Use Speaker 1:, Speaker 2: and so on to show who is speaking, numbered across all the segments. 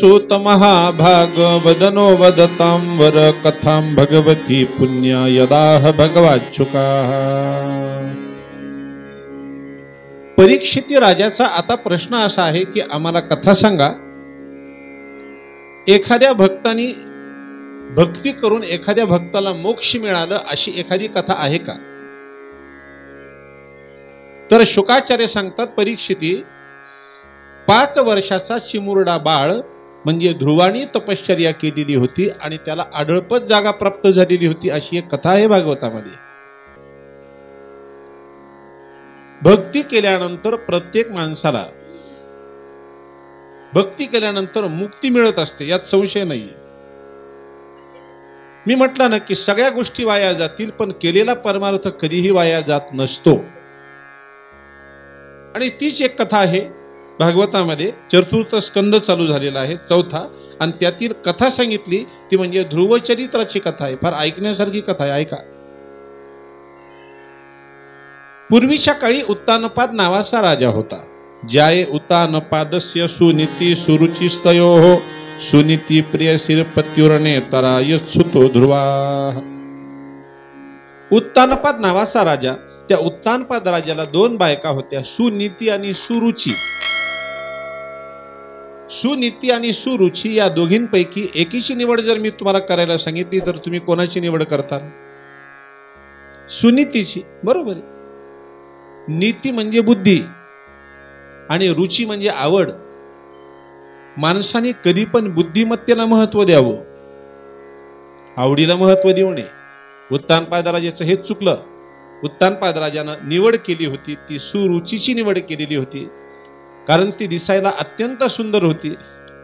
Speaker 1: सूत महाभाग वदनो वदतां वर कथां भगवती पुण्य यदाह भगवाच्युका। परीक्षित राजाचा आता प्रश्न असा आहे की आम्हाला कथा सांगा, एखाद्या भक्तानी भक्ती करून एखाद्या भक्ताला मोक्ष मिळालं अशी एखादी कथा आहे का? तर शुकाचार्य सांगतात, परीक्षिती 5 वर्षाचा चिमुरडा बाळ म्हणजे ध्रुवानी तपश्चर्या केलेली होती आणि त्याला आढळपत जागा प्राप्त झालेली होती अशी एक कथा आहे भागवतामध्ये। भक्ती केल्यानंतर प्रत्येक माणसाला भक्ती केल्यानंतर मुक्ती मिळत असते, यात संशय नाहीये। मी म्हटलं ना की सगळ्या गोष्टी वाया जातील पण केलेला परमार्थ कधीही वाया जात नसतो। आणि तीच एक कथा आहे भागवतामध्ये, चतुर्थ स्कंद चालू झालेला आहे, 4था, आणि त्यातील कथा सांगितली ती म्हणजे ध्रुवचरित्राची कथा आहे। फार ऐकण्यासारखी कथा आहे, ऐका। पूर्वीच्या काळी उत्तानपाद नावाचा राजा होता। ज्याये उत्तानपादस्य सुनीती सुरुचिस्तयोः सुनीती प्रियसीर पत्युरनेतरा यत्सुतो ध्रुवा। उत्तानपाद नावाचा राजा, त्या उत्तानपाद राजाला 2 बायका होत्या, सुनीती आणि सुरुची। सुनीती आणि सुरुची या दोघींपैकी एकीची निवड जर मी तुम्हाला करायला सांगितली तर तुम्ही कोणाची निवड करता? सुनीतीची, बरोबर आहे। नीती म्हणजे बुद्धी आणि रुची म्हणजे आवड। माणसाने कधी पण बुद्धिमत्तेला महत्व द्यावं, आवडीला महत्व देऊ नये। उत्तानपाद राजाचं हे चुकलं। उत्तानपाद राजानं निवड केली होती ती सुरुचीची निवड केलेली होती, कारण ती दिसायला अत्यंत सुंदर होती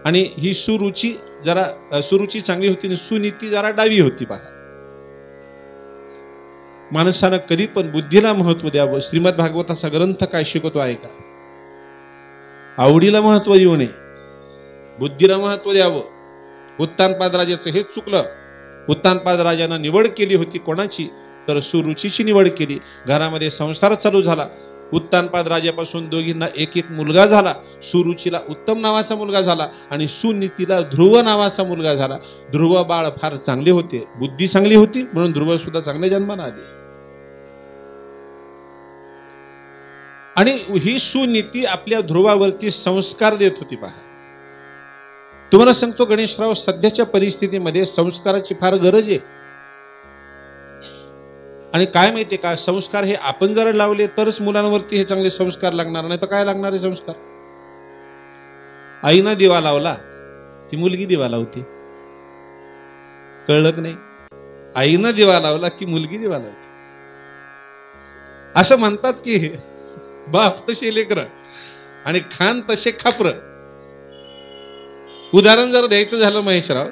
Speaker 1: आणि ही सुरुची चांगली होती आणि सुनीती जरा डावी होती। पहा, माणसानं कधी पण बुद्धीला महत्व द्यावं। श्रीमद भागवताचा ग्रंथ काय शिकवतो आहे का? आवडीला महत्व देऊ नये, बुद्धीला महत्व द्यावं। उत्तानपाद राजाचं हे चुकलं। उत्तानपाद राजानं निवड केली होती कोणाची? तर सुरुचीची निवड केली। घरामध्ये संसार चालू झाला। उत्तानपाद राजापासून दोघींना एक मुलगा झाला। सुरुचीला उत्तम नावाचा मुलगा झाला आणि सुनीतीला ध्रुव नावाचा मुलगा झाला। ध्रुव बाळ फार चांगले होते, बुद्धी चांगली होती, म्हणून ध्रुव सुद्धा चांगल्या जन्माला आले। आणि ही सुनीती आपल्या ध्रुवावरती संस्कार देत होती। पहा, तुम्हाला सांगतो गणेशराव, सध्याच्या परिस्थितीमध्ये संस्काराची फार गरज आहे। आणि काय माहितीये का, संस्कार हे आपण जर लावले तरच मुलांवरती हे चांगले संस्कार लागणार, नाही तर काय लागणार आहे संस्कार? आईनं दिवा लावला की मुलगी दिवा लावते, कळलं नाही? आईनं दिवा लावला की मुलगी दिवा लावते। असं म्हणतात की बाप तसे लेकर आणि खान तसे खापर। उदाहरण जर द्यायचं झालं महेशराव,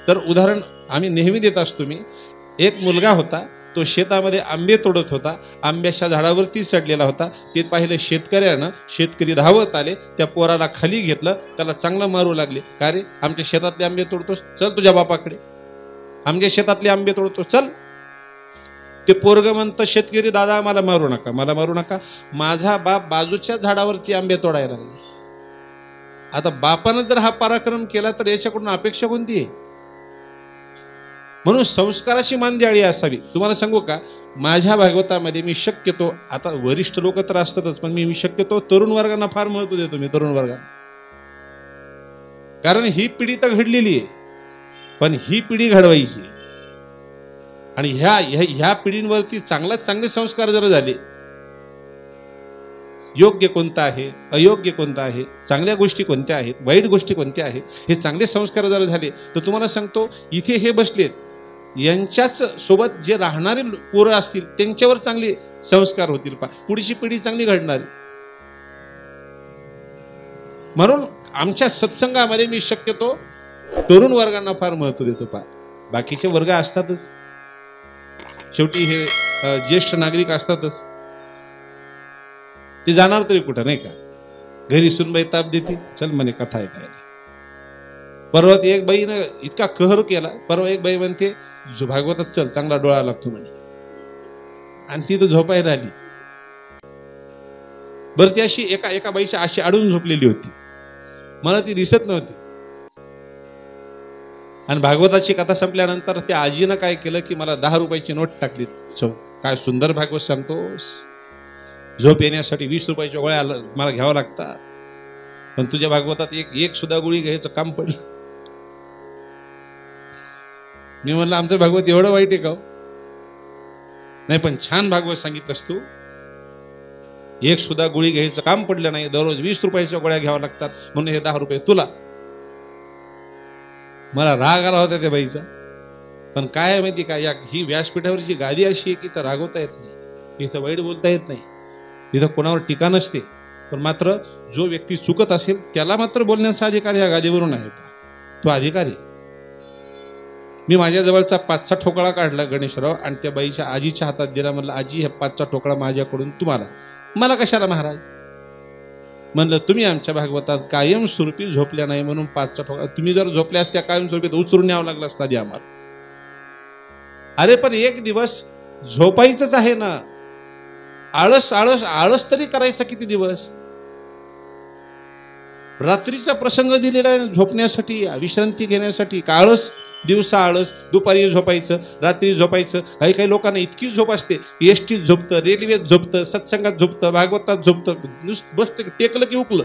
Speaker 1: तर उदाहरण आम्ही नेहमी देत असतो। मी एक मुलगा होता, तो शेतामध्ये आंबे तोडत होता, आंब्याच्या झाडावरती चढलेला होता। ते पाहिलं शेतकऱ्यानं, शेतकरी धावत आले, त्या पोराला खाली घेतलं, त्याला चांगलं मारू लागले। का रे, आमच्या शेतातले आंबे तोडतोस, चल तुझ्या बापाकडे, आमच्या शेतातले आंबे तोडतो, चल। ते पोरग म्हणतं, शेतकरी दादा मला मारू नका, मला मारू नका, माझा बाप बाजूच्या झाडावरती आंबे तोडायला लागले। आता बापानं जर हा पराक्रम केला तर याच्याकडून अपेक्षा कोणती आहे? म्हणून संस्काराची मानदियाळी असावी। तुम्हाला सांगू का, माझ्या भागवतामध्ये मी शक्यतो, आता वरिष्ठ लोक तर असतातच, पण मी शक्यतो तरुण वर्गांना फार महत्व देतो। मी तरुण वर्गांना, कारण ही पिढी तर घडलेली आहे, पण ही पिढी घडवायची आहे। आणि ह्या पिढींवरती चांगले संस्कार जर झाले, योग्य कोणतं आहे, अयोग्य कोणतं आहे, चांगल्या गोष्टी कोणत्या आहेत, वाईट गोष्टी कोणत्या आहेत, हे चांगले संस्कार जर झाले तर तुम्हाला सांगतो, इथे हे बसलेत यांच्याच सोबत जे राहणारे पोरं असतील त्यांच्यावर चांगले संस्कार होतील। पुढची पिढी चांगली घडणार। म्हणून आमच्या सत्संगामध्ये मी शक्यतो तरुण वर्गांना फार महत्व देतो। बाकीचे वर्ग असतातच, शेवटी हे ज्येष्ठ नागरिक असतातच, ते जाणार तरी कुठं, नाही का? घरी सुनबाई ताप देतील, चल म्हणे कथा ऐकायला। परवा एक बाईनं इतका कहर केला, परवा एक बाई म्हणते भागवतात चल, चांगला डोळा लागतो म्हणे, आणि ती तर झोपायला आली। बरं, ती अशी एका बाईची अशी अडून झोपलेली होती, मला ती दिसत नव्हती। आणि भागवताची कथा संपल्यानंतर त्या आजीनं काय केलं की मला 10 रुपयाची नोट टाकली. काय सुंदर भागवत सांगतोस, झोप येण्यासाठी 20 रुपयाच्या गोळ्या मला घ्यावं लागतात, पण तुझ्या भागवतात एक सुद्धा गोळी घ्यायचं काम पडलं. मी म्हणलं आमचं भागवत एवढं वाईट आहे का? नाही, पण छान भागवत सांगितलंस तू. एक सुद्धा गोळी घ्यायचं काम पडलं नाही, दररोज 20 रुपयाच्या गोळ्या घ्याव्या लागतात, म्हणून हे 10 रुपये तुला. मला राग आला होता त्या बाईचा. पण काय माहिती का, ही व्यासपीठावरची गादी अशी आहे की इथं रागवता येत नाही, इथं वाईट बोलता येत नाही, इथं कोणावर टीका नसते. पण मात्र जो व्यक्ती चुकत असेल त्याला मात्र बोलण्याचा अधिकार या गादीवरून आहे. तो अधिकारी. मी माझ्या जवळचा 5चा ठोकळा काढला गणेशराव आणि त्या बाईच्या आजीच्या हातात दिला. म्हणलं आजी, हे 5चा ठोकळा माझ्याकडून तुम्हाला. मला कशाला महाराज? म्हणलं तुम्ही आमच्या भागवतात कायमस्वरूपी झोपल्या नाही म्हणून 5चा ठोकळा. तुम्ही जर झोपल्या असत्या कायमस्वरूपी उचलून न्यावं लागलं असतं आधी आम्हाला. अरे पण एक दिवस झोपायचंच आहे ना. आळस आळस आळस तरी करायचा किती दिवस? रात्रीचा प्रसंग दिलेला आहे झोपण्यासाठी, विश्रांती घेण्यासाठी. आळस, दिवसा आळस, दुपारी झोपायचं, रात्री झोपायचं. काही काही लोकांना इतकी झोप असते की एसटीत झोपतं, रेल्वेत झोपतं, सत्संगात झोपतं, भागवतात झोपतं, नुसतं टेकलं की उकलं.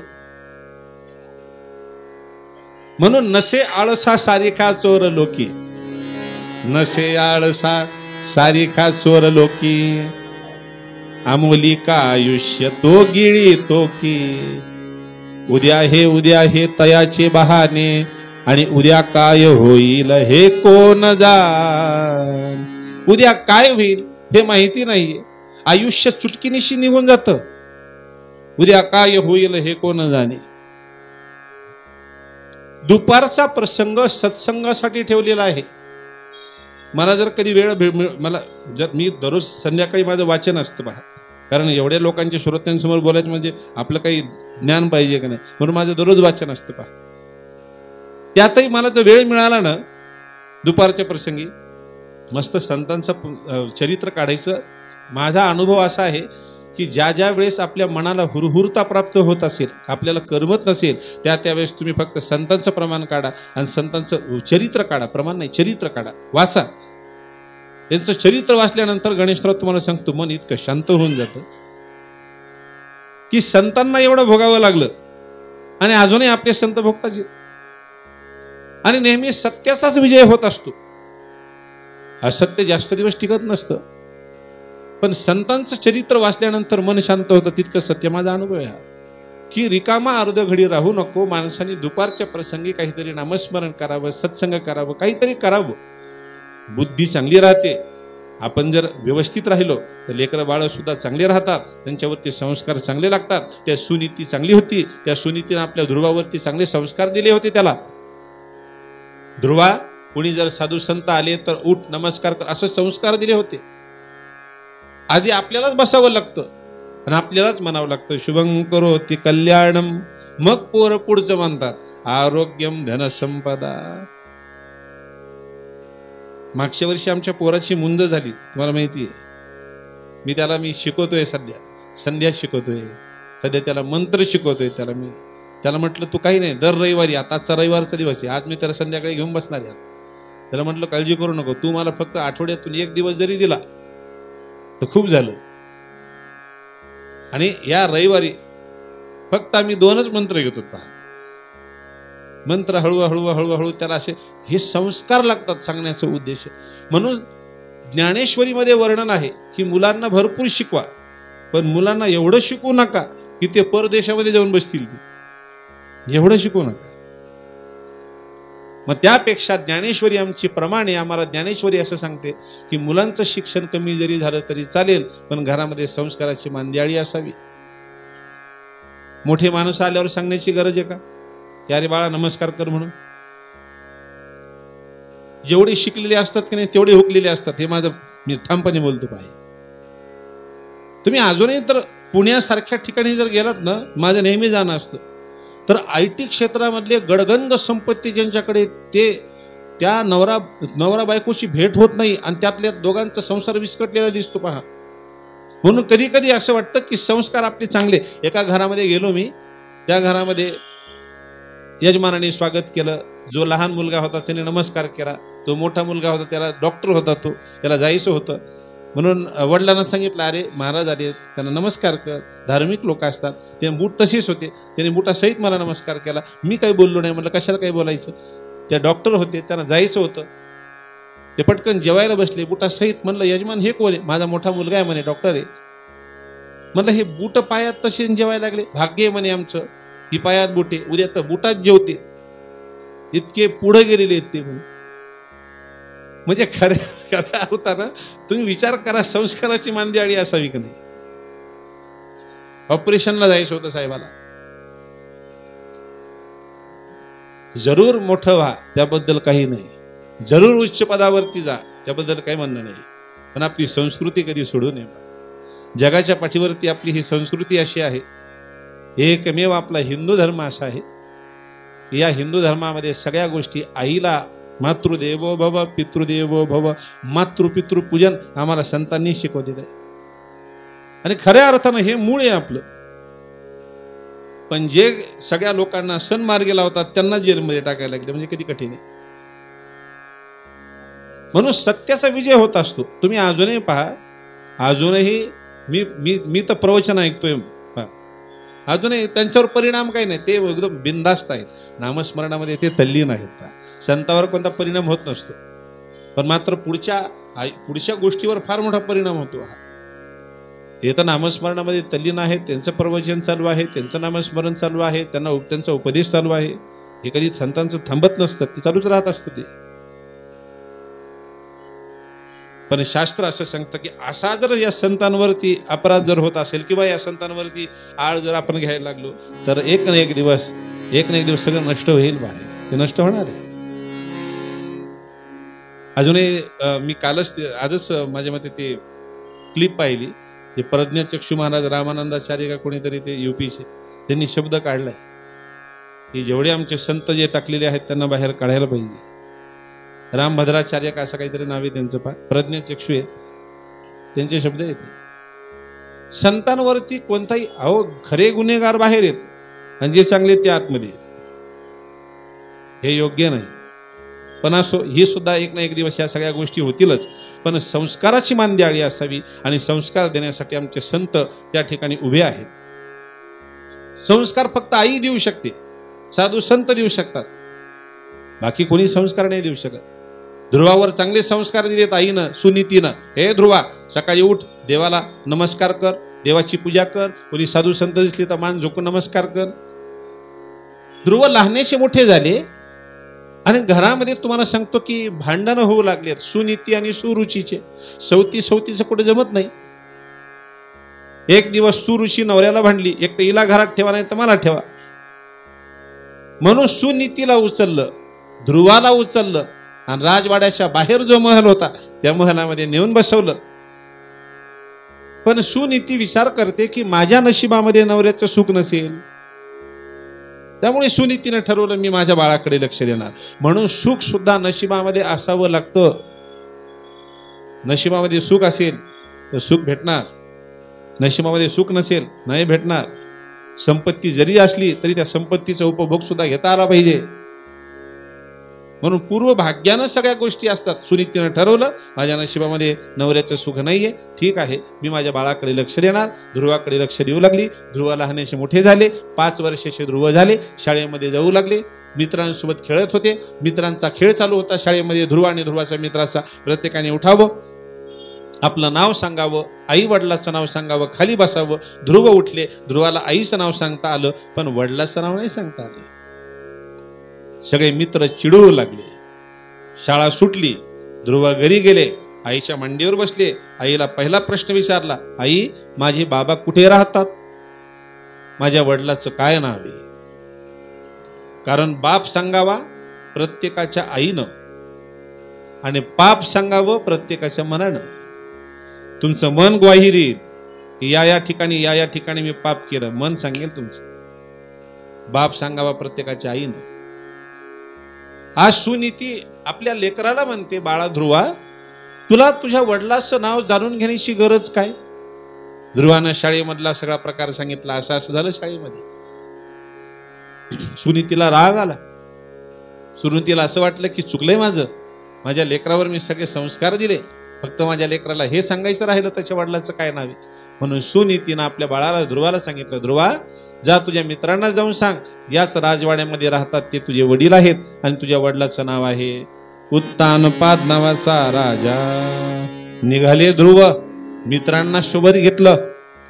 Speaker 1: म्हणून नसे आळसा सारिखा चोर लोकी, नसे आळसा सारिखा चोर लोकी, अमोली का आयुष्य तो गिळी तो की. उद्या हे तयाचे बहाने, आणि उद्या काय होईल हे कोण जाण. उद्या काय होईल हे माहिती नाहीये. आयुष्य चुटकीनिशी निघून जातं. उद्या काय होईल हे कोण जाणे. दुपारचा प्रसंग सत्संगासाठी ठेवलेला आहे. मला जर कधी वेळ मला जर मी दररोज संध्याकाळी माझं वाचन असतं पहा, कारण एवढ्या लोकांच्या श्रोत्यांसमोर बोलायचं म्हणजे आपलं काही ज्ञान पाहिजे का नाही, म्हणून माझं दररोज वाचन असतं पहा. त्यातही मला जर वेळ मिळाला ना दुपारच्या प्रसंगी मस्त संतांचं चरित्र काढायचं. माझा अनुभव असा आहे की ज्या ज्या वेळेस आपल्या मनाला हुरहुरता प्राप्त होत असेल, आपल्याला करमत नसेल, त्यावेळेस तुम्ही फक्त संतांचं प्रमाण काढा आणि संतांचं चरित्र काढा. प्रमाण नाही, चरित्र काढा, वाचा. त्यांचं चरित्र वाचल्यानंतर गणेशराव तुम्हाला सांगतो मन इतकं शांत होऊन जातं की संतांना एवढं भोगावं लागलं आणि अजूनही आपले संत भोगतात. आणि नेहमी सत्याचाच विजय होत असतो. असत्य जास्त दिवस टिकत नसतं, पण संतांचं चरित्र वाचल्यानंतर मन शांत होतं. तितकं सत्य माझा अनुभव आहे की रिकामा अर्ध घडी राहू नको. माणसाने दुपारच्या प्रसंगी काहीतरी नामस्मरण करावं, सत्संग करावं, काहीतरी करावं. बुद्धी चांगली राहते. आपण जर व्यवस्थित राहिलो तर लेकरं बाळ सुद्धा चांगले राहतात, त्यांच्यावरती संस्कार चांगले लागतात. त्या सुनीती चांगली होती, त्या सुनीतीने आपल्या ध्रुवावरती चांगले संस्कार दिले होते. त्याला ध्रुवा, कोणी जर साधू संत आले तर उठ नमस्कार कर, असे संस्कार दिले होते. आधी आपल्यालाच बसावं लागतं आणि आपल्यालाच म्हणावं लागतं शुभं करोति कल्याणम, मग पोर पुढचं म्हणतात आरोग्यम धनसंपदा. मागच्या वर्षी आमच्या पोराची मुंज झाली, तुम्हाला माहिती आहे. मी शिकवतोय संध्या शिकवतोय सध्या, त्याला मंत्र शिकवतोय. त्याला म्हटलं तू काही नाही, दर रविवारी, आजचा रविवारचा दिवस आहे, आज मी त्याला संध्याकाळी घेऊन बसणार आहे. त्याला म्हटलं काळजी करू नको, तू मला फक्त आठवड्यातून 1 दिवस जरी दिला तर खूप झालं. आणि या रविवारी फक्त आम्ही 2च मंत्र घेतो पहा. मंत्र हळूहळू त्याला असे हे संस्कार लागतात सांगण्याचा उद्देश. म्हणून ज्ञानेश्वरीमध्ये वर्णन आहे की मुलांना भरपूर शिकवा, पण मुलांना एवढं शिकवू नका की ते परदेशामध्ये जाऊन बसतील. एवढं शिकवू नका. मग त्यापेक्षा ज्ञानेश्वरी आमची प्रमाणे, आम्हाला ज्ञानेश्वरी असं सांगते की मुलांचं शिक्षण कमी जरी झालं तरी चालेल, पण घरामध्ये संस्काराची मांदियाळी असावी. मोठे माणसं आल्यावर सांगण्याची गरज आहे का की अरे बाळा नमस्कार कर म्हणून? जेवढे शिकलेले असतात की नाही तेवढे हुकलेले असतात. हे मी ठामपणे बोलतो पाहिजे. तुम्ही अजूनही तर पुण्यासारख्या ठिकाणी जर गेलात ना, माझं नेहमी जाणं असतं, तर IT क्षेत्रामधले गडगंज संपत्ती ज्यांच्याकडे, त्या नवरा बायकोची भेट होत नाही आणि त्यातल्या दोघांचा संसार विस्कटलेला दिसतो पहा. म्हणून कधी कधी असं वाटतं की संस्कार आपले चांगले. एका घरामध्ये गेलो मी, त्या घरामध्ये यजमानाने स्वागत केलं, जो लहान मुलगा होता त्याने नमस्कार केला, तो मोठा मुलगा होता त्याला डॉक्टर होता, तो त्याला जायचं होतं म्हणून वडिलांना सांगितलं, अरे महाराज आले त्यांना नमस्कार कर. धार्मिक लोक असतात, ते बूट तसेच होते, त्याने बुटासहित मला नमस्कार केला. मी काही बोललो नाही, म्हटलं कशाला काही बोलायचं. त्या डॉक्टर होते, त्यांना जायचं होतं, ते पटकन जेवायला बसले बुटासहित. म्हणलं यजमान हे कोण आहे? माझा मोठा मुलगा आहे म्हणे, डॉक्टर आहे. म्हणलं हे बूट पायात तसे जेवायला लागले? भाग्य आहे म्हणे आमचं, ही पायात बुटे, उद्या तर बुटात जेवते. इतके पुढे गेलेले आहेत ते म्हणे. म्हणजे खऱ्या अर्थानं तुम्ही विचार करा, संस्काराची मांदियाळी असावी की नाही. ऑपरेशनला जायचं होतं साहेबाला, जरूर मोठं व्हा त्याबद्दल काही नाही, जरूर उच्च पदावरती जा त्याबद्दल काही म्हणणं नाही, पण आपली संस्कृती कधी सोडू नये. जगाच्या पाठीवरती आपली ही संस्कृती अशी आहे, एकमेव आपला हिंदू धर्म असा आहे, या हिंदू धर्मामध्ये सगळ्या गोष्टी आईला मातृदेवो भव पितृदेवो भव, मातृपितृ पूजन आम्हाला संतांनी शिकवलेलं आहे. आणि खऱ्या अर्थानं हे मूळ आहे आपलं. पण जे सगळ्या लोकांना सण मार्गी लावतात त्यांना जेलमध्ये टाकायला लागले, म्हणजे किती कठीण आहे. म्हणून सत्याचा विजय होत असतो. तुम्ही अजूनही पहा, अजूनही मी मी मी तर प्रवचन ऐकतोय, अजूनही त्यांच्यावर परिणाम काही नाही, ते एकदम बिनधास्त आहेत, नामस्मरणामध्ये ते तल्लीन आहेत. संतावर कोणता परिणाम होत नसतो, पण मात्र पुढच्या गोष्टीवर फार मोठा परिणाम होतो. ते तर नामस्मरणामध्ये तल्लीन आहेत, त्यांचं प्रवचन चालू आहे, त्यांचं नामस्मरण चालू आहे, त्यांचा उपदेश चालू आहे, हे कधी संतांचं थांबत नसतं, ते चालूच राहत असतं ते. पण शास्त्र असं सांगतं की असा जर या संतांवरती अपराध जर होत असेल किंवा या संतांवरती आळ जर आपण घ्यायला लागलो तर एक ना एक दिवस सगळं नष्ट होईल. बाहेर ते नष्ट होणार आहे. अजूनही मी आजच माझ्या मते ते क्लिप पाहिली, ते प्रज्ञाचक्षू महाराज रामानंदाचार्य का कोणीतरी ते युपीचे, त्यांनी शब्द काढलाय की जेवढे आमचे संत जे टाकलेले आहेत त्यांना बाहेर काढायला पाहिजे. रामभद्राचार्य का असं काहीतरी नाव आहे त्यांचं, प्रज्ञाचक्षू आहेत, त्यांचे शब्द आहेत. संतांवरती कोणताही, अहो खरे गुन्हेगार बाहेर आहेत आणि जे चांगले ते आतमध्ये, हे योग्य नाही. पण असो, ही सुद्धा एक ना एक दिवस या सगळ्या गोष्टी होतीलच. पण संस्काराची मांदियाळी असावी आणि संस्कार देण्यासाठी आमचे संत त्या ठिकाणी उभे आहेत. संस्कार फक्त आई देऊ शकते, साधू संत देऊ शकतात, बाकी कोणी संस्कार नाही देऊ शकत. ध्रुवावर चांगले संस्कार दिलेत आईनं, सुनीतीनं. हे ध्रुवा, सकाळी उठ, देवाला नमस्कार कर, देवाची पूजा कर, कोणी साधू संत दिसले तर मान झोकून नमस्कार कर. ध्रुव लहानेसे मोठे झाले आणि घरामध्ये तुम्हाला सांगतो की भांडणं होऊ लागलेत सुनीती आणि सुरुचीचे. सवतीचं कुठे जमत नाही. एक दिवस सुरुची नवऱ्याला भांडली, एक तर हिला घरात ठेवा नाही तर मला ठेवा, म्हणून सुनीतीला उचललं, ध्रुवाला उचललं आणि राजवाड्याच्या बाहेर जो महल होता त्या महलामध्ये नेऊन बसवलं. पण सुनीती विचार करते की माझ्या नशिबामध्ये नवऱ्याचं सुख नसेल, त्यामुळे सुनीतीने ठरवलं मी माझ्या बाळाकडे लक्ष देणार. म्हणून सुख सुद्धा नशिबामध्ये असावं लागतं. नशिबामध्ये सुख असेल तर सुख भेटणार, नशिबामध्ये सुख नसेल नाही भेटणार. संपत्ती जरी असली तरी त्या संपत्तीचा उपभोग सुद्धा घेता आला पाहिजे. म्हणून पूर्व भाग्यानं सगळ्या गोष्टी असतात. सुनीतीनं ठरवलं माझ्या नशिबामध्ये नवऱ्याचं सुख नाहीये, ठीक आहे, मी माझ्या बाळाकडे लक्ष देणार. ध्रुवाकडे लक्ष देऊ लागली. ध्रुव लहानसे मोठे झाले, 5 वर्षाचे ध्रुव झाले, शाळेमध्ये जाऊ लागले, मित्रांसोबत खेळत होते. मित्रांचा खेळ चालू होता शाळेमध्ये. ध्रुव आणि ध्रुवाच्या मित्राचा प्रत्येकाने उठावं, आपलं नाव सांगावं, आई वडिलाचं नाव सांगावं, खाली बसावं. ध्रुव उठले, ध्रुवाला आईचं नाव सांगता आलं पण वडिलाचं नाव नाही सांगता आलं. सगळे मित्र चिडू लागले. शाळा सुटली, ध्रुव घरी गेले, आईच्या मांडीवर बसले. आईला पहिला प्रश्न विचारला, आई माझे बाबा कुठे राहतात, माझ्या वडिलाचं काय नाव आहे? कारण बाप सांगावा प्रत्येकाच्या आईनं आणि पाप सांगावं प्रत्येकाच्या मनानं. तुमचं मन ग्वाही देईल की या ठिकाणी मी पाप केलं, मन सांगेल तुमचं. बाप सांगावा प्रत्येकाच्या आईनं. आज सुनीती आपल्या लेकराला म्हणते, बाळा ध्रुवा, तुला तुझ्या वडिलाचं नाव जाणून घेण्याची गरज काय? ध्रुवानं शाळेमधला सगळा प्रकार सांगितला. असं झालं शाळेमध्ये. सुनीतीला राग आला. सुरुवातीला असं वाटलं की चुकलंय माझ्या लेकरावर मी सगळे संस्कार दिले, फक्त माझ्या लेकराला हे सांगायचं राहिलं त्याच्या वडिलाचं काय नाव आहे. म्हणून सुनीतीनं आपल्या बाळाला ध्रुवाला सांगितलं, ध्रुवा जा तुझ्या मित्रांना जाऊन सांग, याच राजवाड्यामध्ये राहतात ते तुझे वडील आहेत आणि तुझ्या वडिलाचं नाव आहे उत्तानपाद नावाचा राजा. निघाले ध्रुव, मित्रांना सोबत घेतलं,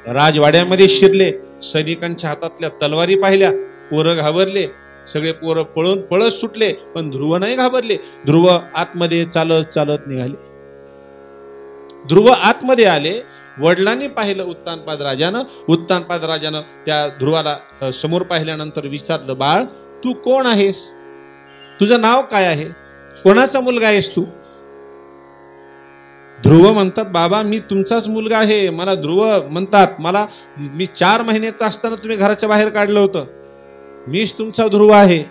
Speaker 1: राजवाड्यामध्ये शिरले. सैनिकांच्या हातातल्या तलवारी पाहिल्या, पोरं घाबरले, सगळे पोरं पळत सुटले, पण ध्रुव नाही घाबरले. ध्रुव आतमध्ये चालत चालत निघाले. ध्रुव आतमध्ये आले, वडिलांनी पाहिलं उत्तानपाद राजानं त्या ध्रुवाला समोर पाहिल्यानंतर विचारलं, बाळ तू कोण आहेस, तुझं नाव काय आहे, कोणाचा मुलगा आहेस तू. ध्रुव म्हणतात, बाबा मी तुमचाच मुलगा आहे. मला ध्रुव म्हणतात, मी 4 महिन्याचा असताना तुम्ही घराच्या बाहेर काढलं होतं, मीच तुमचा ध्रुव आहे.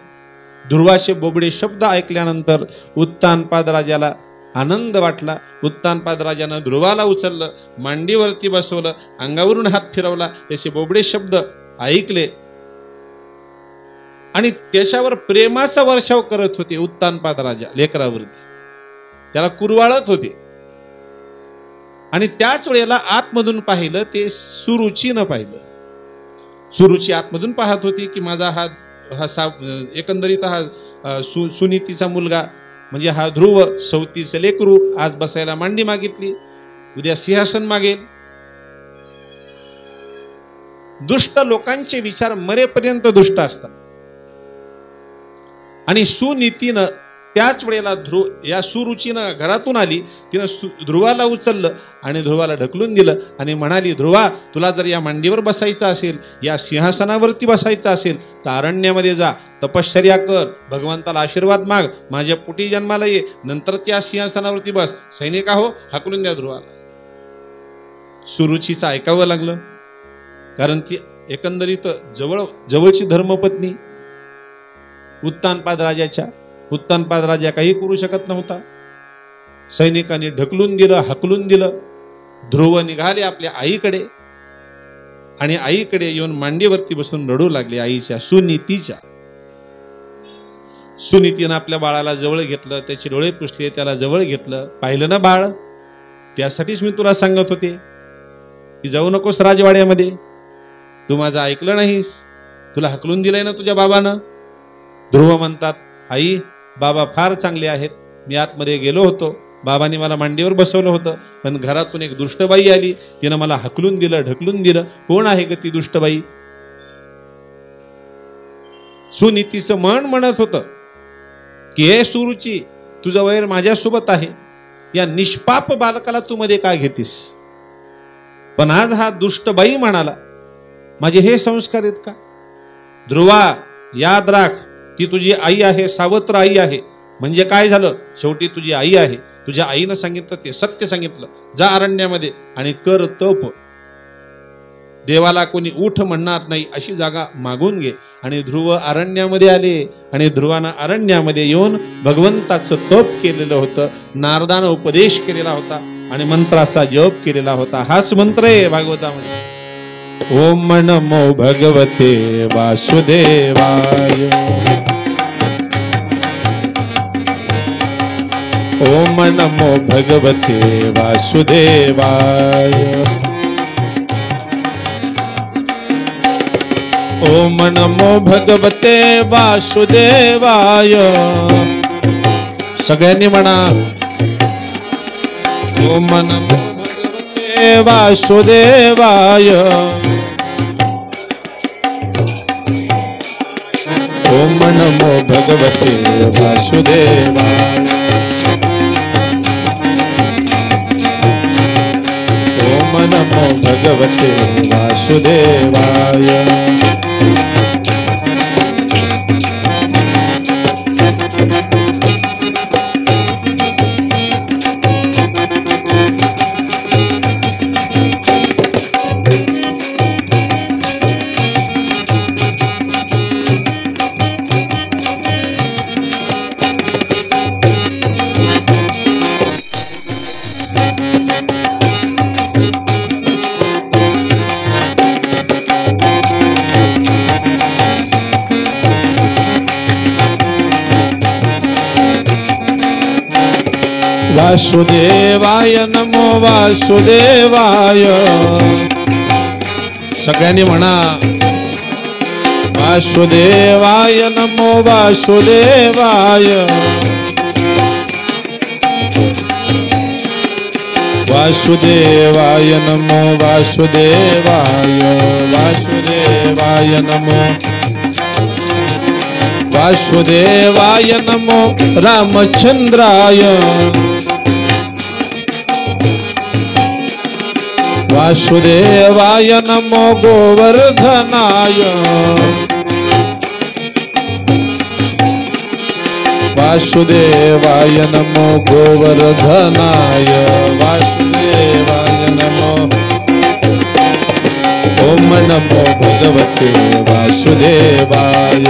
Speaker 1: ध्रुवाचे बोबडे शब्द ऐकल्यानंतर उत्तानपाद राजाला आनंद वाटला. उत्तानपाद राजानं ध्रुवाला उचललं, मांडीवरती बसवलं, अंगावरून हात फिरवला, त्याचे बोबडे शब्द ऐकले आणि त्याच्यावर प्रेमाचा वर्षाव करत होते. उत्तानपाद राजा लेकरावरती त्याला कुरवाळत होते. आणि त्याच वेळेला आतमधून पाहिलं, ते सुरुचीनं पाहिलं. सुरुची आतमधून पाहत होती की माझा एकंदरीत सुनीतीचा मुलगा म्हणजे हा ध्रुव, सवतीचं लेकरू, आज बसायला मांडी मागितली, उद्या सिंहासन मागेल. दुष्ट लोकांचे विचार मरेपर्यंत दुष्ट असतात. आणि सुनीतीनं त्याच वेळेला या सुरुचीनं घरातून आली, तिनं ध्रुवाला उचललं आणि ध्रुवाला ढकलून दिलं आणि म्हणाली, ध्रुवा तुला जर या मांडीवर बसायचं असेल, या सिंहासनावरती बसायचं असेल तर अरण्यामध्ये जा, तपश्चर्या कर, भगवंताला आशीर्वाद माग, माझ्या पोटी जन्माला ये, नंतर त्या सिंहासनावरती बस. सैनिका हो, हाकलून द्या ध्रुवाला. सुरुचीचं ऐकावं लागलं, कारण ती एकंदरीत जवळची धर्मपत्नी उत्तानपाद राजा काही करू शकत नव्हता. सैनिकांनी ढकलून दिलं, हकलून दिलं. ध्रुव निघाले आपल्या आईकडे आणि आईकडे येऊन मांडीवरती बसून रडू लागले. आईच्या सुनीतीनं आपल्या बाळाला जवळ घेतलं, त्याचे डोळे पुसले, त्याला जवळ घेतलं. पाहिलं ना बाळ, त्यासाठीच मी तुला सांगत होते की जाऊ नकोस राजवाड्यामध्ये, तू माझं ऐकलं नाहीस, तुला हकलून दिलंय ना तुझ्या बाबानं. ध्रुव म्हणतात, आई बाबा फार चांगले आहेत, मी आतमध्ये गेलो होतो, बाबांनी मला मांडीवर बसवलं होतं, पण घरातून एक दुष्टबाई आली, तिनं मला हकलून दिलं, ढकलून दिलं. कोण आहे ग ती दुष्टबाई. सुनीतीचं मन म्हणत होतं की हे सुरुची, तुझं वैर माझ्यासोबत आहे, या निष्पाप बालकाला तू मध्ये काय घेतीस. पण आज हा दुष्टबाई म्हणाला, माझे हे संस्कार आहेत का. ध्रुवा याद राख, ती तुझी आई आहे, सावत्र आई आहे. म्हणजे काय झालं, शेवटी तुझी आई आहे. तुझ्या आईनं सांगितलं ते सत्य सांगितलं. जा अरण्यामध्ये आणि कर तप. देवाला कोणी उठ म्हणणार नाही अशी जागा मागून घे. आणि ध्रुव अरण्यामध्ये आले आणि ध्रुवानं अरण्यामध्ये येऊन भगवंताचं तप केलेलं होतं. नारदानं उपदेश केलेला होता आणि मंत्राचा जप केलेला होता. हाच मंत्र आहे भागवतामध्ये. ओम नमो भगवते वासुदेवाय. ओम नमो भगवते वासुदेवाय. ओम नमो भगवते वासुदेवाय. सगळ्यांनी म्हणा, ओम नमो भगवते वासुदेवाय. ओम नमो भगवते वासुदेवाय. ओम नमो भगवते वासुदेवाय. वासुदेवाय नमो वासुदेवाय. सगळ्यांनी म्हणा वासुदेवाय नमो वासुदेवाय. वासुदेवाय नमो वासुदेवाय. वासुदेवाय नमो वासुदेवाय नमो रामचंद्राय. वासुदेवाय नमो गोवर्धनाय. वासुदेवाय नमो गोवर्धनाय. वासुदेवाय नमो. ओम नमो भगवते वासुदेवाय.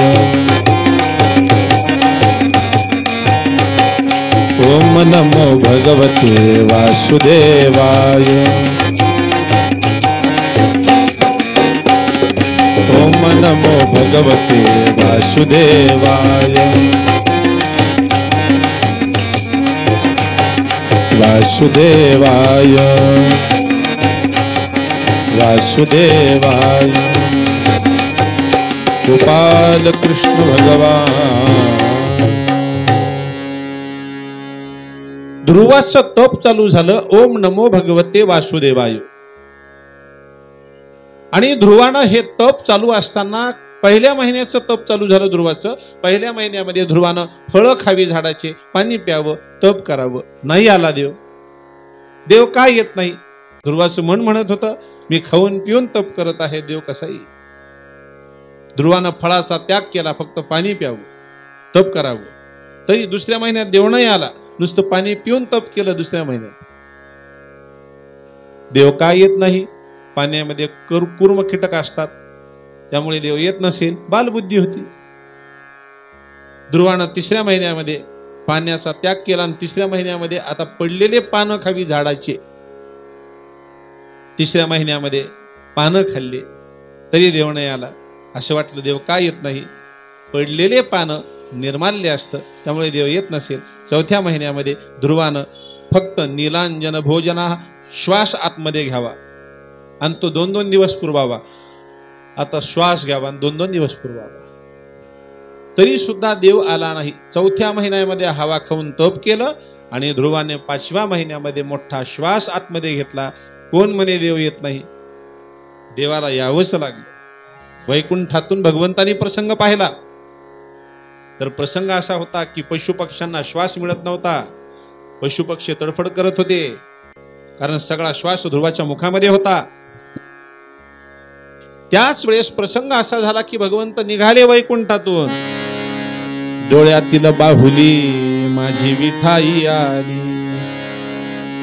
Speaker 1: ओम नमो भगवते वासुदेवाय. ओम नमो भगवते वासुदेवाय. वासुदेवाय वासुदेवाय. गोपाल कृष्ण भगवान. ध्रुवाचं तप चालू झालं ओम नमो भगवते वासुदेवाय. आणि ध्रुवानं हे तप चालू असताना पहिल्या महिन्याचं तप चालू झालं ध्रुवाचं. पहिल्या महिन्यामध्ये ध्रुवानं फळं खावी झाडाचे, पाणी प्यावं, तप करावं. नाही आला देव. देव काय येत नाही? ध्रुवाचं मन म्हणत होतं मी खाऊन पिऊन तप करत आहे, देव कसा येईल? ध्रुवानं फळाचा त्याग केला, फक्त पाणी प्यावं, तप करावं. तरी दुसऱ्या महिन्यात देव नाही आला. नुसतं पाणी पिऊन तप केलं दुसऱ्या महिन्यात. देव काय येत नाही? पाण्यामध्ये कुर्म कीटक असतात, त्यामुळे देव येत नसेल. बालबुद्धी होती. ध्रुवानं तिसऱ्या महिन्यामध्ये पाण्याचा त्याग केला आणि तिसऱ्या महिन्यामध्ये आता पडलेले पानं खावी झाडाचे. तिसऱ्या महिन्यामध्ये पानं खाल्ली तरी देव नाही आला. असं वाटलं देव काय येत नाही? पडलेले पानं निर्माल्य असतं, त्यामुळे देव येत नसेल. चौथ्या महिन्यामध्ये ध्रुवानं फक्त नीलांजन भोजना श्वास आतमध्ये घ्यावा आणि तो 2-2 दिवस पुरवावा. आता श्वास घ्यावा आणि 2-2 दिवस पुरवावा. तरी सुद्धा देव आला नाही. चौथ्या महिन्यामध्ये हवा खाऊन तप केलं आणि ध्रुवाने 5व्या महिन्यामध्ये मोठा श्वास आतमध्ये घेतला. कोण म्हणे देव येत नाही? देवाला यावंच लागलं. वैकुंठातून भगवंतानी प्रसंग पाहिला तर प्रसंग असा होता की पशुपक्ष्यांना श्वास मिळत नव्हता. पशुपक्षी तडफड करत होते, कारण सगळा श्वास ध्रुवाच्या मुखामध्ये होता. त्याच वेळेस प्रसंग असा झाला की भगवंत निघाले वैकुंठातून. डोळ्यातील बाहुली माझी विठाई आली,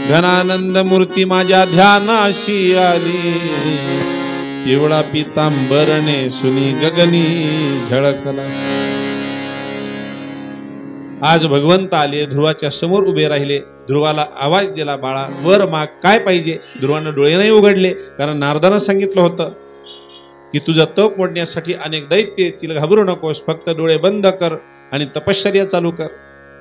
Speaker 1: घनानंद मूर्ती माझ्या ध्यानाशी आली. पिवळा पितांबरने सुनी गगनी झळकला. आज भगवंत आले, ध्रुवाच्या समोर उभे राहिले. ध्रुवाला आवाज दिला, बाळा वर माग, काय पाहिजे? ध्रुवानं डोळे नाही उघडले, कारण नारदानं सांगितलं होतं की तुझं तप मोडण्यासाठी अनेक दैत्य येतील, घाबरू नकोस, फक्त डोळे बंद कर आणि तपश्चर्या चालू कर.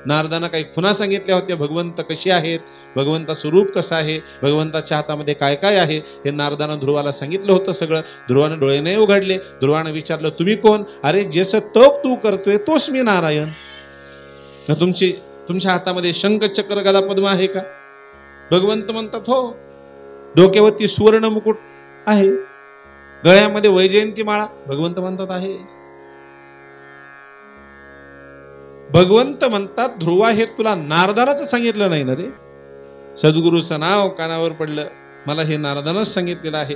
Speaker 1: नारदानं काही खुणा सांगितल्या होत्या. भगवंत कसे आहेत, भगवंताचं रूप कसं आहे, भगवंताच्या हातामध्ये काय काय आहे, हे नारदानं ध्रुवाला सांगितलं होतं सगळं. ध्रुवानं डोळे नाही उघडले. ध्रुवानं विचारलं, तुम्ही कोण? अरे जसं तप तू करतोय तोच मी नारायण. तुमच्या हातामध्ये शंख चक्र गदा पद्म आहे का? भगवंत म्हणतात हो. डोक्यावरती सुवर्ण मुकुट आहे, गळ्यामध्ये वैजयंती माळा, भगवंत म्हणतात आहे. भगवंत म्हणतात ध्रुवा हे तुला नारदानाच सांगितलं नाही ना रे. सद्गुरूचं नाव कानावर पडलं, मला हे नारदानच सांगितलेलं आहे.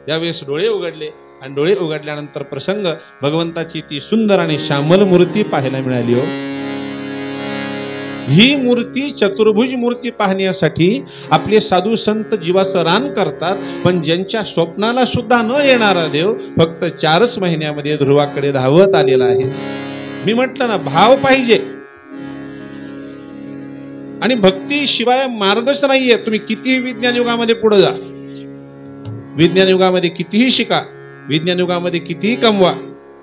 Speaker 1: त्यावेळेस डोळे उघडले आणि डोळे उघडल्यानंतर प्रसंग भगवंताची ती सुंदर आणि श्यामल मूर्ती पाहायला मिळाली. हो, ही मूर्ती चतुर्भुज मूर्ती पाहण्यासाठी आपले साधू संत जीवाचं रान करतात. पण ज्यांच्या स्वप्नाला सुद्धा न येणारा देव फक्त 4च महिन्यामध्ये ध्रुवाकडे धावत आलेला आहे. मी म्हटलं ना, भाव पाहिजे आणि भक्ती शिवाय मार्गच नाहीये. तुम्ही कितीही विज्ञान युगामध्ये पुढे जा, विज्ञान युगामध्ये कितीही शिका, विज्ञान युगामध्ये कितीही कमवा,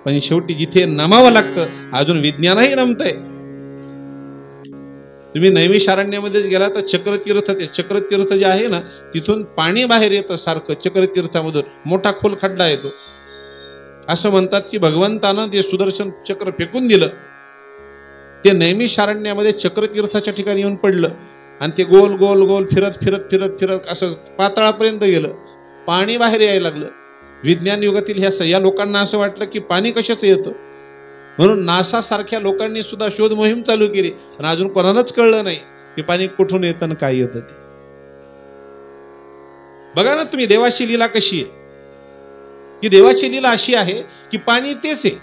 Speaker 1: पण शेवटी जिथे नमावं लागतं अजून विज्ञानही नमतंय. तुम्ही नैमिषारण्यामध्येच गेला तर चक्रतीर्थ, ते चक्रतीर्थ जे आहे ना तिथून पाणी बाहेर येतं सारखं, चक्रतीर्थामधून मोठा खोल खड्डा येतो. असं म्हणतात की भगवंतानं ते सुदर्शन चक्र फेकून दिलं, ते नैमिषारण्यामध्ये चक्रतीर्थाच्या ठिकाणी येऊन पडलं आणि ते गोल गोल गोल फिरत फिरत फिरत फिरत असं पाताळापर्यंत गेलं, पाणी बाहेर यायला लागलं. विज्ञान युगातील या लोकांना असं वाटलं की पाणी कशाचं येतं, म्हणून नासा सारख्या लोकांनी सुद्धा शोध मोहीम चालू केली, पण अजून कोणालाच कळलं नाही की पाणी कुठून येतं आणि काय येतं ते. बघा ना तुम्ही देवाची लीला कशी आहे, की देवाची लीला अशी आहे की पाणी तेच आहे,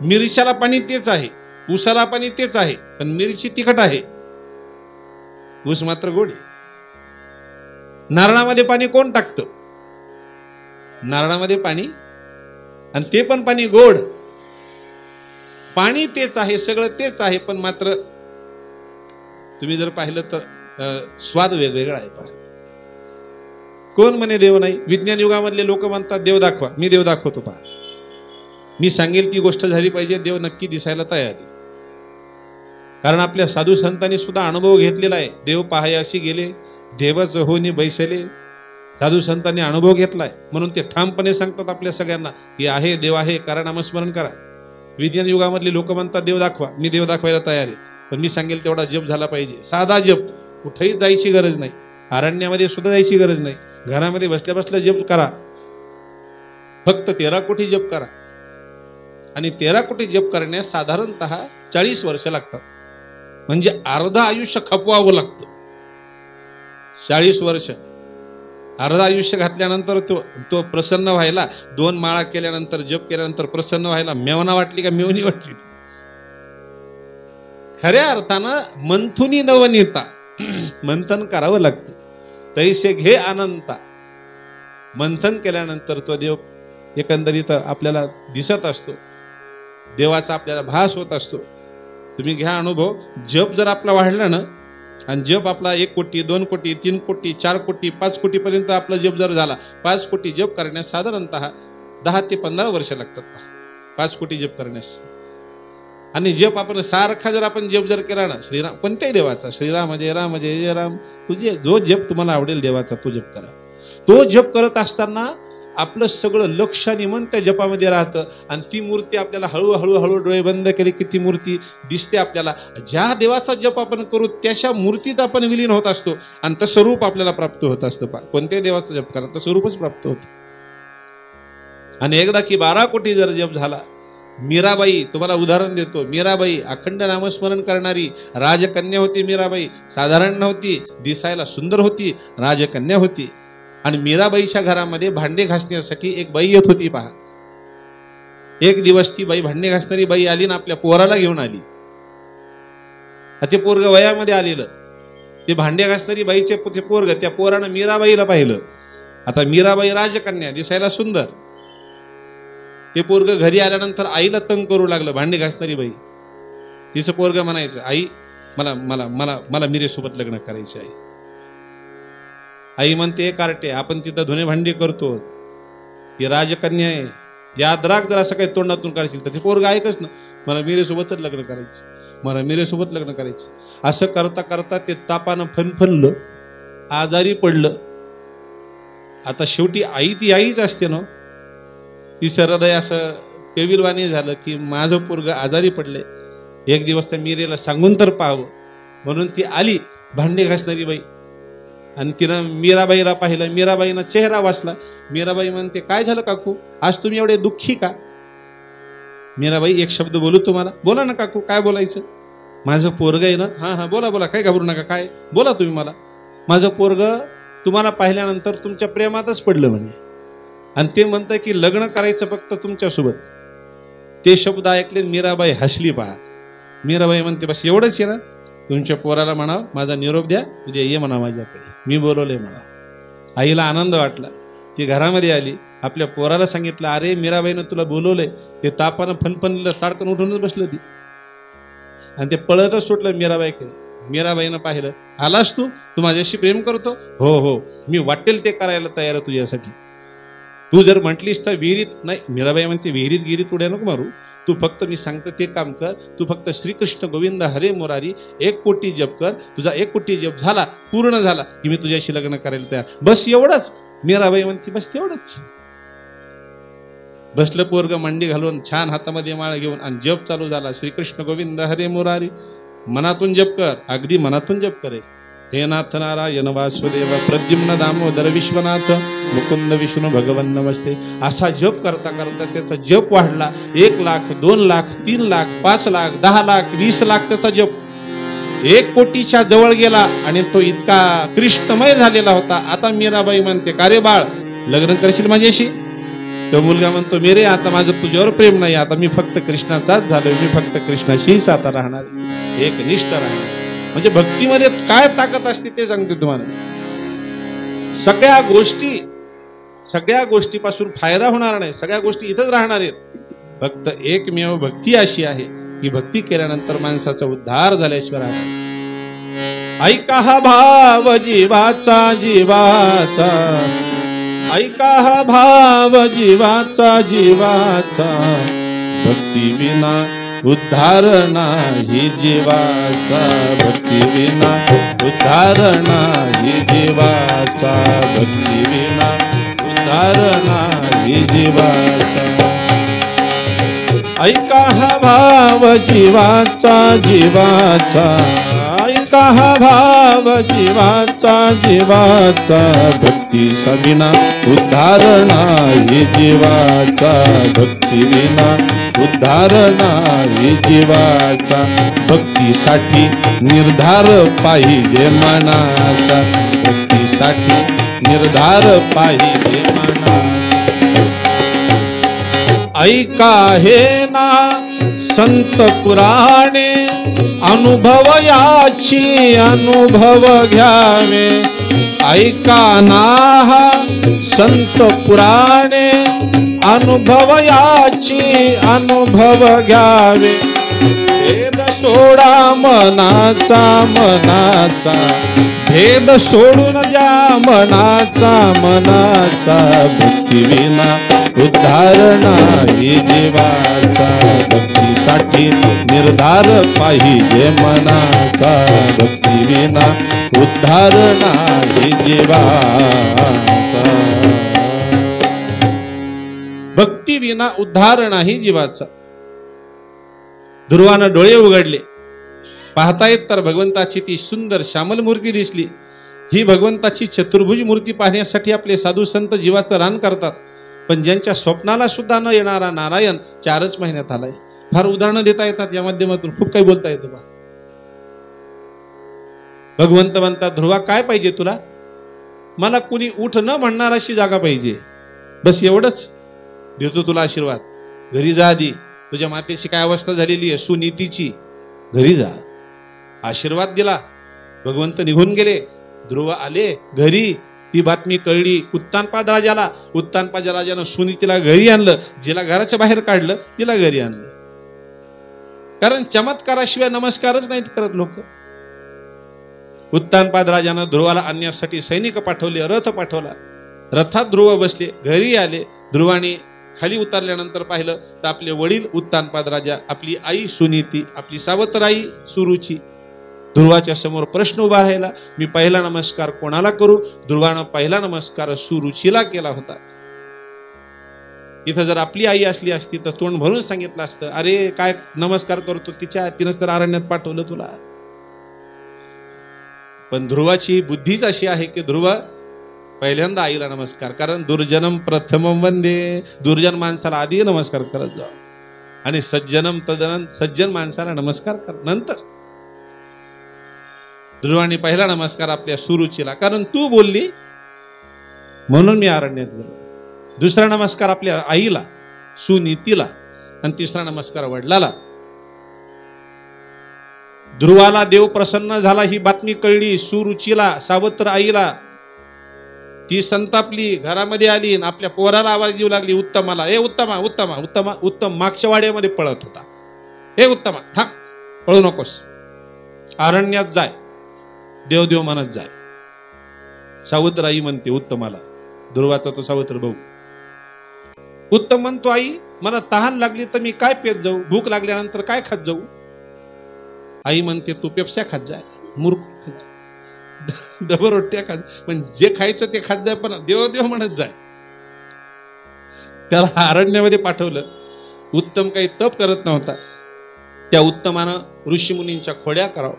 Speaker 1: मिरच्याला पाणी तेच आहे, ऊसाला पाणी तेच आहे, पण मिरची तिखट आहे, ऊस मात्र गोड आहे. नारळामध्ये पाणी कोण टाकतं, नारळामध्ये पाणी, आणि ते पण पाणी गोड. पाणी तेच आहे, सगळं तेच आहे, पण मात्र तुम्ही जर पाहिलं तर स्वाद वेगवेगळा आहे. पहा, कोण म्हणे देव नाही. विज्ञान युगामधले लोक म्हणतात देव दाखवा, मी देव दाखवतो. पहा, मी सांगेल ती गोष्ट झाली पाहिजे, देव नक्की दिसायला तयार आहे. कारण आपल्या साधू संतांनी सुद्धा अनुभव घेतलेला आहे. देव पाहायाशी गेले, देवच होनी बैसले. साधू संतांनी अनुभव घेतलाय, म्हणून ते ठामपणे सांगतात आपल्या सगळ्यांना की आहे देव आहे, करा नामस्मरण करा. विज्ञान युगामधले लोक म्हणतात देव दाखवा, मी देव दाखवायला तयार आहे, पण मी सांगेल तेवढा जप झाला पाहिजे. साधा जप, कुठेही जायची गरज नाही, अरण्यामध्ये सुद्धा जायची गरज नाही, घरामध्ये बसल्या बसल्या जप करा. फक्त 13 कोटी जप करा, आणि 13 कोटी जप करण्यास साधारणतः 40 वर्ष लागतात. म्हणजे अर्ध आयुष्य खपवावं लागतं. 40 वर्ष, अर्ध आयुष्य घातल्यानंतर तो प्रसन्न व्हायला, 2 माळा केल्यानंतर, जप केल्यानंतर प्रसन्न व्हायला मेवना वाटली का मेवणी वाटली ती. खऱ्या अर्थानं मंथुनी नवनीता, मंथन करावं लागतं. तैसे घे अनंता, मंथन केल्यानंतर तो देव एकंदरीत आपल्याला दिसत असतो, देवाचा आपल्याला भास होत असतो. तुम्ही घ्या अनुभव. जप जर आपला वाढला ना, आणि जप आपला 1 कोटी 2 कोटी 3 कोटी 4 कोटी 5 कोटी पर्यंत आपला जप जर झाला, 5 कोटी जप करण्यास साधारणतः 10 ते 15 वर्ष लागतात. 5 कोटी जप करण्यास. आणि जप आपण सारखा जर आपण जप जर केला ना, श्रीराम, कोणत्याही देवाचा, श्रीराम जय राम जय जय राम, तुझे जो जप तुम्हाला आवडेल देवाचा तो जप करा. तो जप करत असताना आपलं सगळं लक्ष आणि मन त्या जपामध्ये राहतं, आणि ती मूर्ती आपल्याला हळूहळू हळू डोळे बंद केले की ती मूर्ती दिसते आपल्याला. ज्या देवाचा जप आपण करू त्याच्या मूर्तीत आपण विलीन होत असतो, आणि तसं रूप आपल्याला प्राप्त होत असतं. कोणत्याही देवाचा जप करा, तसं रूपच प्राप्त होतं. आणि एकदा की 12 कोटी जर जप झाला, मीराबाई, तुम्हाला उदाहरण देतो, मीराबाई अखंड नामस्मरण करणारी राजकन्या होती. मीराबाई साधारण नव्हती, दिसायला सुंदर होती, राजकन्या होती. आणि मीराबाईच्या घरामध्ये भांडे घासण्यासाठी एक बाई येत होती. पहा, एक दिवस ती बाई, भांडे घासणारी बाई आली ना, आपल्या पोराला घेऊन आली. ते पोरग वयामध्ये आलेलं, ते भांडे घासणारी बाईचे ते पोरग, त्या पोरानं मीराबाईला पाहिलं. आता मीराबाई राजकन्या, दिसायला सुंदर. ते पोरग घरी आल्यानंतर आईला तंग करू लागलं. भांडे घासणारी बाई, तिचं पोरग म्हणायचं, आई मला मला मला मला मीरेसोबत लग्न करायचे आहे. आई म्हणते, कार्टे, आपण तिथं धुणे भांडी करतो, ती राजकन्या आहे, याद राख. जर असं काही तोंडातून काढशील तर ते पोरग ऐकच ना, मला मीरेसोबतच लग्न करायचं, मला मीरेसोबत लग्न करायचं. असं करता करता ते तापानं फनफनलं, आजारी पडलं. आता शेवटी आई ती आईच असते ना, तिचं हृदय असं पेविलवाणी झालं की माझं पोरग आजारी पडले, एक दिवस त्या मीरेला सांगून तर पाहावं. म्हणून ती आली, भांडे घासणारी बाई, आणि तिनं मीराबाईला पाहिलं. मीराबाईनं चेहरा वाचला. मीराबाई म्हणते, काय झालं काकू, आज तुम्ही एवढे दुःखी का? मीराबाई, एक शब्द बोलू तुम्हाला? बोला ना काकू, काय बोलायचं? माझं पोरग आहे ना. हां हां, बोला बोला, काय घाबरू नका, काय बोला तुम्ही मला. माझं पोरग तुम्हाला पाहिल्यानंतर तुमच्या प्रेमातच पडलं म्हणे, आणि ते म्हणतं की लग्न करायचं फक्त तुमच्यासोबत. ते शब्द ऐकले, मीराबाई हसली. पहा, मीराबाई म्हणते, बस एवढंच आहे ना, तुमच्या पोराला म्हणाव माझा निरोप द्या, उद्या ये म्हणा माझ्याकडे, मी बोलवले म्हणा. आईला आनंद वाटला. ती घरामध्ये आली, आपल्या पोराला सांगितलं, अरे मीराबाईनं तुला बोलवलंय. ते तापानं फनफनलं, ताडकन उठूनच बसलं ती, आणि ते पळतच सुटलं मीराबाईकडे. मीराबाईनं पाहिलं, आलास तू माझ्याशी प्रेम करतो? हो हो, मी वाटेल ते करायला तयार आहे तुझ्यासाठी. तू जर म्हटलीस तर विहिरीत, नाही, मीराबाई म्हणते विहिरीत गिरीत उड्या नको मारू, तू फक्त मी सांगतो ते काम कर, तू फक्त श्रीकृष्ण गोविंद हरे मुरारी 1 कोटी जप कर, तुझा 1 कोटी जप झाला, पूर्ण झाला की मी तुझ्याशी लग्न करायला तयार, बस एवढंच. मीराबाई म्हणते बस तेवढंच. बसलं पोरग मांडी घालून छान हातामध्ये माळ घेऊन आणि जप चालू झाला, श्रीकृष्ण गोविंद हरे मुरारी. मनातून जप कर, अगदी मनातून जप करे. हे नाथ नारायण वासुदेव प्रद्युम्न दामोदर विश्वनाथ मुकुंद विष्णू भगवन नमस्ते. असा जप करता करता त्याचा जप वाढला. 1 लाख, 2 लाख, 3 लाख, 5 लाख, 10 लाख, 20 लाख त्याचा जप 1 कोटीच्या जवळ गेला आणि तो इतका कृष्णमय झालेला होता. आता मीराबाई म्हणते का रे बाळ, लग्न करशील माझ्याशी? तो मुलगा म्हणतो मेरे, आता माझं तुझ्यावर प्रेम नाही, आता मी फक्त कृष्णाचाच झालोय, मी फक्त कृष्णाशीच आता राहणार, एक निष्ठ राहणार. म्हणजे भक्तीमध्ये काय ताकद असते ते सांगते तुम्हाला. सगळ्या गोष्टीपासून फायदा होणार नाही, सगळ्या गोष्टी इथंच राहणार आहेत. फक्त एकमेव भक्ती अशी आहे की भक्ती केल्यानंतर माणसाचा उद्धार झाल्याशिवाय राहणार. ऐका हा भाव जीवाचा जीवाचा, ऐका हा भाव जीवाचा जीवाचा, भक्ती विना उद्धार नाही जीवाचा, भक्ती विना उद्धार नाही जीवाचा, भक्ती विना उद्धार नाही जीवाचा. ऐका हा भाव जीवाचा जीवाचा, ऐका हा भाव जीवाचा जीवाचा, भक्ती विना उद्धार नाही जीवाचा, भक्ती विना उद्धार नाही जीवाचा. भक्तीसाठी निर्धार पाहिजे मनाचा, भक्तीसाठी निर्धार पाहिजे मनाचा. ऐका हे ना संत पुराणे, अनुभव याची अनुभव घ्यावे. ऐका ना संत पुराणे, अनुभव याची अनुभव घ्यावे. भेद सोडा मनाचा मनाचा, भेद सोडून द्या मनाचा मनाचा, भक्ती विना उद्धार नाही जीवाचा, भक्तीसाठी निर्धार पाहिजे मनाचा, भक्ती विना उद्धार नाही जीवाचा, भक्ती विना उद्धार नाही जीवाचा. ध्रुवानं डोळे उघडले, पाहतायत तर भगवंताची ती सुंदर श्यामल मूर्ती दिसली. ही भगवंताची चतुर्भुज मूर्ती पाहण्यासाठी आपले साधू संत जीवाचं रान करतात. पण ज्यांच्या स्वप्नाला सुद्धा न येणारा नारायण 4च महिन्यात आलाय. फार उदाहरणं देता येतात या माध्यमातून, खूप काही बोलता येतं. भगवंत म्हणतात ध्रुवा काय पाहिजे तुला? मला कुणी उठ न म्हणणार अशी जागा पाहिजे, बस एवढंच. देतो तुला आशीर्वाद. घरी जा आधी, तुझ्या मातेची काय अवस्था झालेली आहे सुनीतीची, घरी जा. आशीर्वाद दिला, भगवंत निघून गेले. ध्रुव आले घरी, ती बातमी कळली उत्तानपाद राजाला. उत्तानपाद राजानं सुनीतीला घरी आणलं. जिला घराच्या बाहेर काढलं तिला घरी आणलं. कारण चमत्काराशिवाय नमस्कारच नाहीत करत लोक. उत्तानपाद राजानं ध्रुवाला आणण्यासाठी सैनिक पाठवले, रथ पाठवला. रथात ध्रुव बसले, घरी आले. ध्रुवाने खाली उतरल्यानंतर पाहिलं तर आपले वडील उत्तानपाद राजा, आपली आई सुनीती, आपली सावत्र आई सुरुची. ध्रुवाच्या समोर प्रश्न उभा राहिला, मी पहिला नमस्कार कोणाला करू? ध्रुवानं पहिला नमस्कार सुरुचीला केला होता. इथं जर आपली आई असली असती तर तोंड भरून सांगितलं असतं, अरे काय नमस्कार करतो तिच्या, तिनंच तर अरण्यात पाठवलं तुला. पण ध्रुवाची बुद्धीच अशी आहे की ध्रुव पहिल्यांदा आईला नमस्कार, कारण दुर्जनम प्रथमम वंदे, दुर्जन माणसाला आधी नमस्कार करत जा आणि सज्जनम तदनंतर सज्जन माणसाला नमस्कार कर नंतर. ध्रुवाने पहिला नमस्कार आपल्या सुरुचीला, कारण तू बोलली म्हणून मी अरण्यात गेलो. दुसरा नमस्कार आपल्या आईला सुनीतीला आणि तिसरा नमस्कार वडिलाला. ध्रुवाला देव प्रसन्न झाला ही बातमी कळली सुरुचीला, सावत्र आईला. ती संतापली, घरामध्ये आली, आपल्या पोराला आवाज देऊ लागली उत्तमाला, ए उत्तमा उत्तमा उत्तमा. उत्तम मागच्या वाड्यामध्ये पळत होता. ए उत्तमा थांब, पळू नकोस, अरण्यात जाय, देव देव म्हणत जाय. सावत्र आई म्हणते उत्तमाला, ध्रुवाचा तो सावत्र भाऊ. उत्तम म्हणतो, आई मला तहान लागली तर मी काय पेत जाऊ, भूक लागल्यानंतर काय खात जाऊ? आई म्हणते, तू पेप्स्या खात जाय, मूर्ख, डबल रोट्या खात, पण जे खायचं ते खात जाय, पण देव देव म्हणत जाय. त्याला अरण्यामध्ये पाठवलं. उत्तम काही तप करत नव्हता. त्या उत्तमानं ऋषीमुनींच्या खोड्या करावं.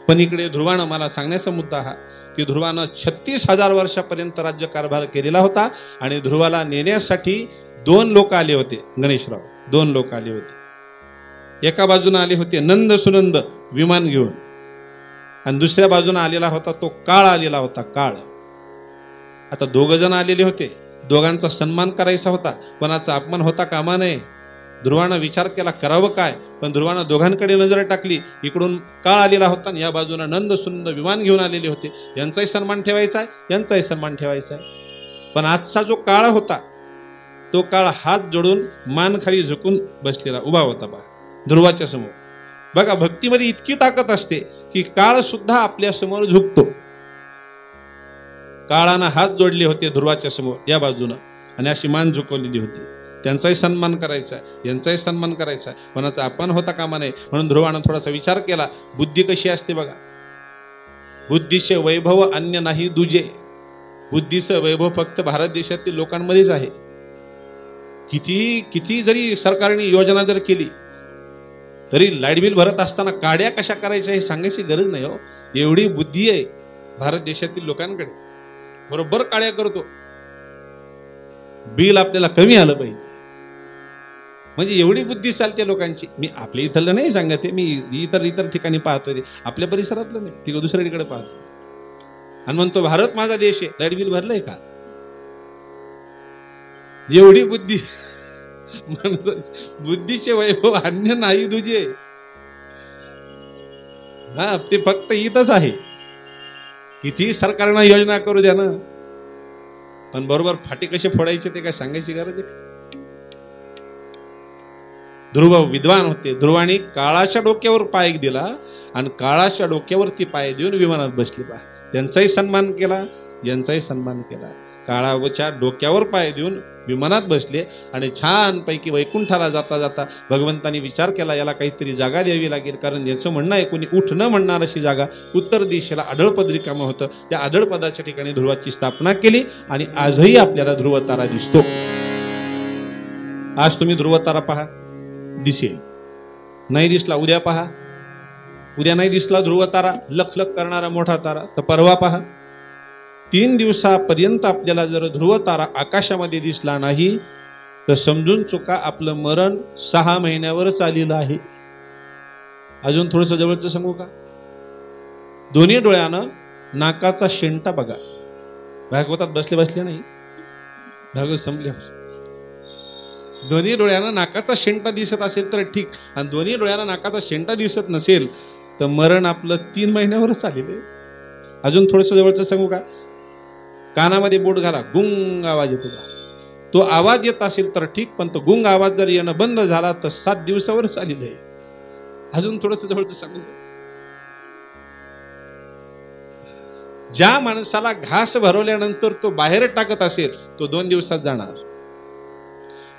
Speaker 1: पण इकडे ध्रुवानं, मला सांगण्याचा मुद्दा हा की ध्रुवानं 36,000 वर्षापर्यंत राज्यकारभार केलेला होता. आणि ध्रुवाला नेण्यासाठी 2 लोक आले होते. गणेशराव, 2 लोक आले होते. एका बाजूने आले होते नंद सुनंद विमान घेऊन, आणि दुसऱ्या बाजूने आलेला होता तो काळ आलेला होता, काळ. आता 2 जण आलेले होते. दोघांचा सन्मान करायचा होता, कोणाचा अपमान होता कामा नये. ध्रुवानं विचार केला करावं काय, पण ध्रुवानं दोघांकडे नजर टाकली. इकडून काळ आलेला होता आणि या बाजूला नंद सुनंद विमान घेऊन आलेले होते. यांचाही सन्मान ठेवायचा आहे, यांचाही सन्मान ठेवायचा आहे. पण आजचा जो काळ होता, तो काळ हात जोडून मान खाली झुकून बसलेला उभा होता पहा ध्रुवाच्या समोर. बघा, भक्तीमध्ये इतकी ताकद असते की काळ सुद्धा आपल्या समोर झुकतो. काळानं हात जोडले होते ध्रुवाच्या समोर या बाजूनं, आणि अशी मान झुकवलेली होती. त्यांचाही सन्मान करायचा, यांचाही सन्मान करायचा, कोणाचा अपमान होता कामा नये. म्हणून ध्रुवानं थोडासा विचार केला. बुद्धी कशी असते बघा. बुद्धीचे वैभव अन्य नाही दुजे. बुद्धीचं वैभव फक्त भारत देशातील लोकांमध्येच आहे. किती जरी सरकारने योजना जर केली तरी लाईट बिल भरत असताना काड्या कशा करायच्या हे सांगायची गरज नाही हो. एवढी बुद्धी आहे भारत देशातील लोकांकडे. बरोबर काड्या करतो. बिल आपल्याला कमी आलं पाहिजे, म्हणजे एवढी बुद्धी चालते लोकांची. मी आपल्या इथलं नाही सांगते, मी इतर ठिकाणी पाहतोय, आपल्या परिसरातलं नाही, ती दुसऱ्याकडे पाहतो. आणि म्हणतो भारत माझा देश आहे, लाईट बिल भरलंय का? एवढी बुद्धी. बुद्धीचे वैभव अन्य नाही तुझे. हा, ते फक्त इथंच आहे. किती सरकारनं योजना करू द्या ना, पण बरोबर फाटी कसे फोडायचे ते काय सांगायची गरज आहे? ध्रुव विद्वान होते. ध्रुवानी काळाच्या डोक्यावर पाय दिला आणि काळाच्या डोक्यावरती पाय देऊन विमानात बसले पहा. त्यांचाही सन्मान केला, यांचाही सन्मान केला. काळाच्या डोक्यावर पाय देऊन विमानात बसले आणि छानपैकी वैकुंठाला जाता जाता भगवंतांनी विचार केला, याला काहीतरी जागा द्यावी लागेल. कारण याचं म्हणणं आहे, कोणी उठ न म्हणणार अशी जागा उत्तर दिशेला आढळपद रिकामं होतं. त्या आढळपदाच्या ठिकाणी ध्रुवाची स्थापना केली आणि आजही आपल्याला ध्रुवतारा दिसतो. आज तुम्ही ध्रुवतारा पहा, दिसेल. नाही दिसला उद्या पहा, उद्या नाही दिसला ध्रुवतारा, लखलख करणारा मोठा तारा, तर परवा पहा. 3 दिवसापर्यंत आपल्याला जर ध्रुवतारा आकाशामध्ये दिसला नाही तर समजून चुका, आपलं मरण 6 महिन्यावरच आलेलं आहे. अजून थोडस जवळचं सांगू का? दोन्ही डोळ्यानं नाकाचा शेंटा बघा. भागवतात बसले बसले नाही, भागवत संपल्यावर. दोन्ही डोळ्यानं नाकाचा शेंटा दिसत असेल तर ठीक, आणि दोन्ही डोळ्यानं नाकाचा शेंटा दिसत नसेल तर मरण आपलं 3 महिन्यावरच आलेलं आहे. अजून थोडस जवळचं सांगू का? कानामध्ये बोट घाला, गुंग आवाज येतो का? तो आवाज येत असेल तर ठीक, पण तो गुंग आवाज जर येणं बंद झाला तर 7 दिवसावरच आलेलं आहे. अजून थोडस जवळचं सांगू, ज्या माणसाला घास भरवल्यानंतर तो बाहेर टाकत असेल तो 2 दिवसात जाणार.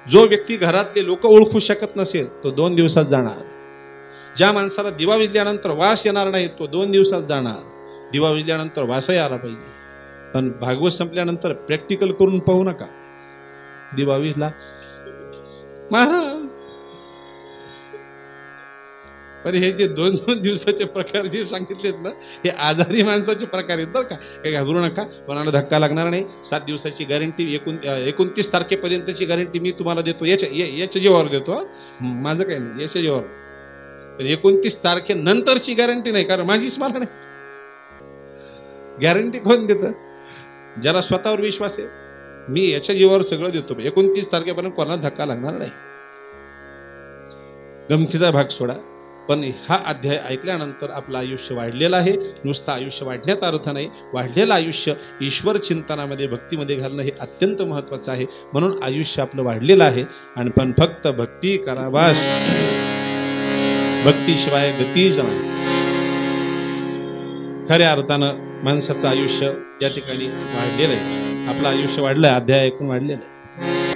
Speaker 1: जो व्यक्ती घरातले लोक ओळखू शकत नसेल तो 2 दिवसात जाणार. ज्या माणसाला दिवा विजल्यानंतर वास येणार नाही तो 2 दिवसात जाणार. दिवा विजल्यानंतर वासही आला पाहिजे. पण भागवत संपल्यानंतर प्रॅक्टिकल करून पाहू नका. दिवा विजला महाराज, पण हे जे 2-2 दिवसाचे प्रकार जे सांगितलेत ना, हे आजारी माणसाचे प्रकार आहेत बरं का. काही घाबरू नका, कोणाला धक्का लागणार नाही. 7 दिवसाची गॅरंटी, 29 तारखेपर्यंतची गॅरंटी मी तुम्हाला देतो. याच्या जीवावर देतो, माझं काही नाही, याच्या जीवावर. पण 29 तारखेनंतरची गॅरंटी नाही, कारण माझीच मला नाही. गॅरंटी कोण देतं? ज्याला स्वतःवर विश्वास आहे. मी याच्या जीवावर सगळं देतो. 29 तारखेपर्यंत कोणाला धक्का लागणार नाही. गमतीचा भाग सोडा, पण हा अध्याय ऐकल्यानंतर आपलं आयुष्य वाढलेलं आहे. नुसतं आयुष्य वाढण्यात अर्थ नाही, वाढलेलं आयुष्य ईश्वर चिंतनामध्ये, भक्तीमध्ये घालणं हे अत्यंत महत्त्वाचं आहे. म्हणून आयुष्य आपलं वाढलेलं आहे. आणि पण फक्त भक्ती करा बस, भक्तीशिवाय गतीच नाही. खऱ्या अर्थानं माणसाचं आयुष्य या ठिकाणी वाढलेलं आहे. आपलं आयुष्य वाढलंय, अध्याय ऐकून वाढलेलं आहे.